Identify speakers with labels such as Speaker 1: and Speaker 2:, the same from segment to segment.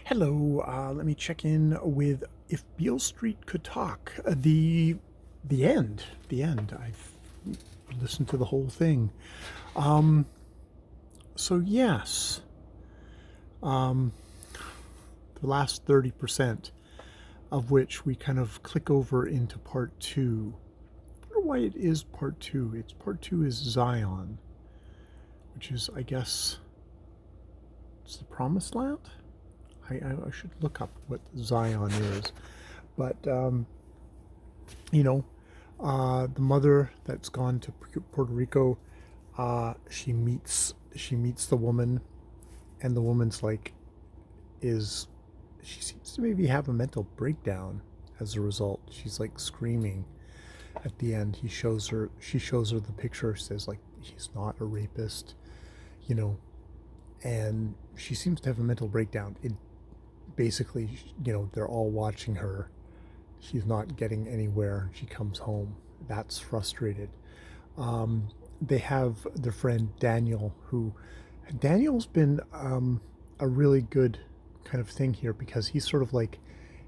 Speaker 1: Hello, let me check in with if Beale Street could talk. The end. I've listened to the whole thing. Um, so yes, um, the last 30% of which we kind of click over into part two. I wonder why it is part two. It's part two is Zion, which is, I guess, it's the Promised Land. I should look up what Zion is, but you know, the mother that's gone to Puerto Rico, she meets the woman, and the woman's like, is she seems to maybe have a mental breakdown as a result. She's like screaming at the end. She shows her the picture, says like he's not a rapist, you know, and she seems to have a mental breakdown. It basically, they're all watching her. She's not getting anywhere. She comes home. That's frustrated. They have their friend Daniel, who Daniel's been a really good kind of thing here because he's sort of like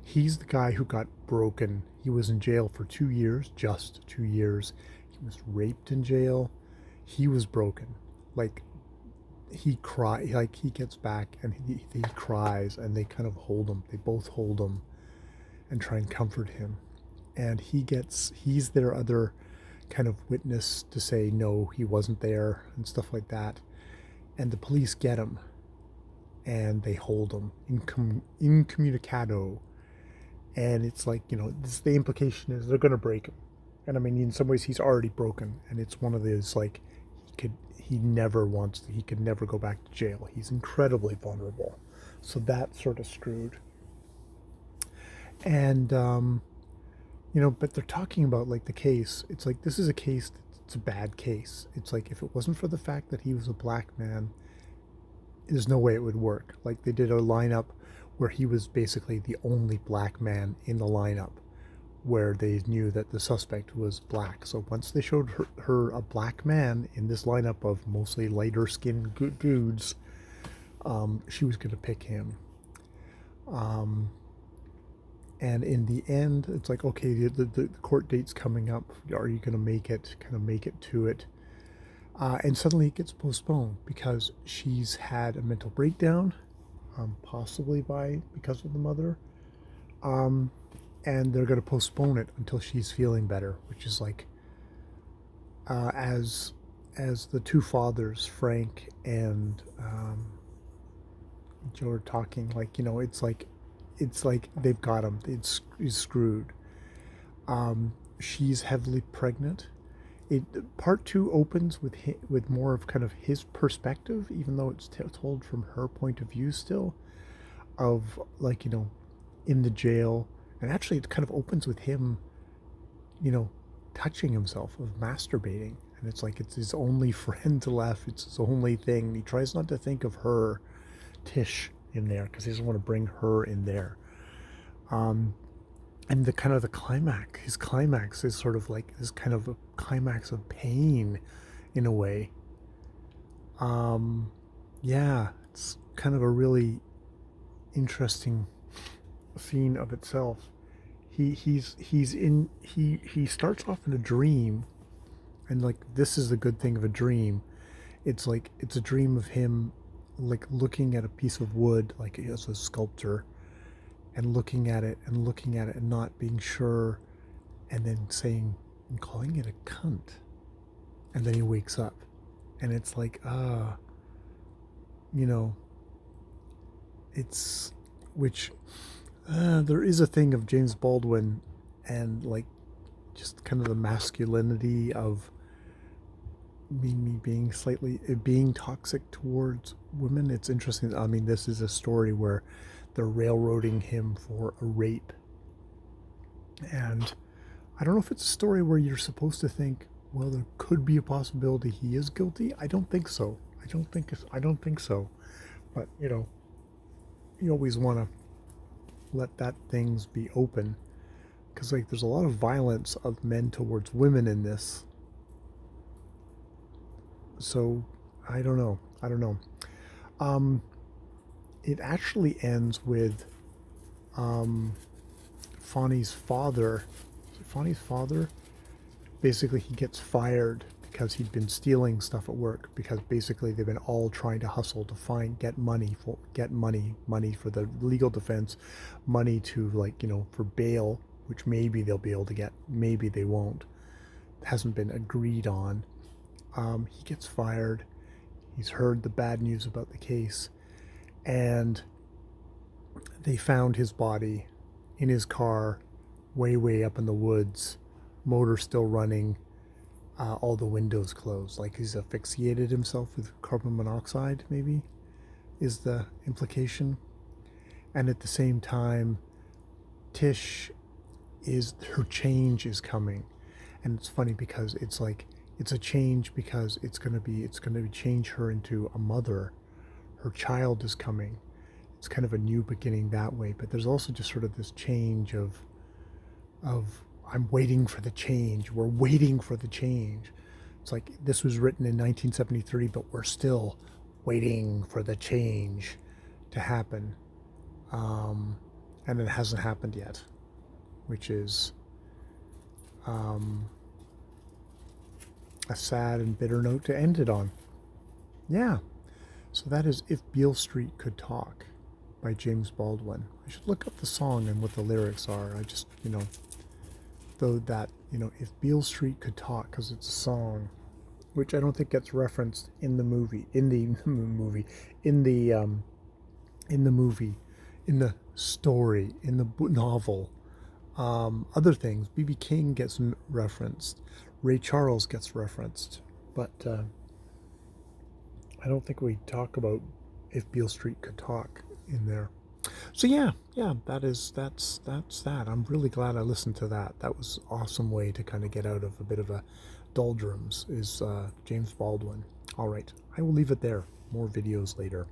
Speaker 1: he's the guy who got broken. He was in jail for 2 years, just 2 years. He was raped in jail. He was broken. Like he cry like he gets back and he cries and they kind of hold him. They both hold him and try and comfort him. And he's their other kind of witness to say no, he wasn't there and stuff like that. And the police get him and they hold him incommunicado. And it's like, the implication is they're going to break him. And I mean, in some ways, he's already broken. And it's one of those like he could never go back to jail. He's incredibly vulnerable. So that's sort of screwed. And but they're talking about like the case. It's like this is a case it's a bad case. It's like if it wasn't for the fact that he was a black man, there's no way it would work. Like they did a lineup where he was basically the only black man in the lineup, where they knew that the suspect was black. So once they showed her a black man in this lineup of mostly lighter skinned dudes, she was going to pick him. And in the end, it's like, okay, the court date's coming up. Are you going to make it? Kind of make it to it? And suddenly it gets postponed because she's had a mental breakdown, possibly because of the mother. And they're going to postpone it until she's feeling better, which is like, as the two fathers, Frank and Joe, are talking, like, it's like they've got him. He's screwed. She's heavily pregnant. Part two opens with more of kind of his perspective, even though it's told from her point of view still, of like in the jail, and actually it kind of opens with him, touching himself, of masturbating, and it's like it's his only friend left. It's his only thing. He tries not to think of her, Tish, in there because he doesn't want to bring her in there. And the kind of the climax, his climax is sort of like this kind of a climax of pain, in a way. Yeah, it's kind of a really interesting scene of itself. He starts off in a dream, and like this is the good thing of a dream. It's like it's a dream of him like looking at a piece of wood, like as a sculptor, and looking at it and not being sure, and then saying and calling it a cunt. And then he wakes up and it's like, it's which there is a thing of James Baldwin and like just kind of the masculinity of me being toxic towards women. It's interesting. I mean, this is a story where they're railroading him for a rape, and I don't know if it's a story where you're supposed to think, well, there could be a possibility he is guilty. I don't think so. I don't think so. But you always want to let that things be open, because like there's a lot of violence of men towards women in this. So I don't know. Um, it actually ends with Fonny's father. Is it Fonny's father? Basically, he gets fired because he'd been stealing stuff at work, because basically they've been all trying to hustle to get money for the legal defense, money to, like, for bail, which maybe they'll be able to get, maybe they won't. It hasn't been agreed on. He gets fired. He's heard the bad news about the case, and they found his body in his car, way up in the woods, motor still running, all the windows closed, like he's asphyxiated himself with carbon monoxide, maybe, is the implication. And at the same time, Tish her change is coming. And it's funny because it's like, it's a change because it's going to change her into a mother. Her child is coming. It's kind of a new beginning that way, but there's also just sort of this change of I'm waiting for the change. We're waiting for the change. It's like this was written in 1973, but we're still waiting for the change to happen. And it hasn't happened yet, which is a sad and bitter note to end it on. Yeah. So that is If Beale Street Could Talk by James Baldwin. I should look up the song and what the lyrics are. I just, though that, If Beale Street Could Talk, because it's a song, which I don't think gets referenced in the movie, in the story, in the novel. Other things, B.B. King gets referenced, Ray Charles gets referenced, but I don't think we talk about If Beale Street Could Talk in there. So yeah, that's that. I'm really glad I listened to that. That was an awesome way to kind of get out of a bit of a doldrums, is James Baldwin. All right, I will leave it there. More videos later.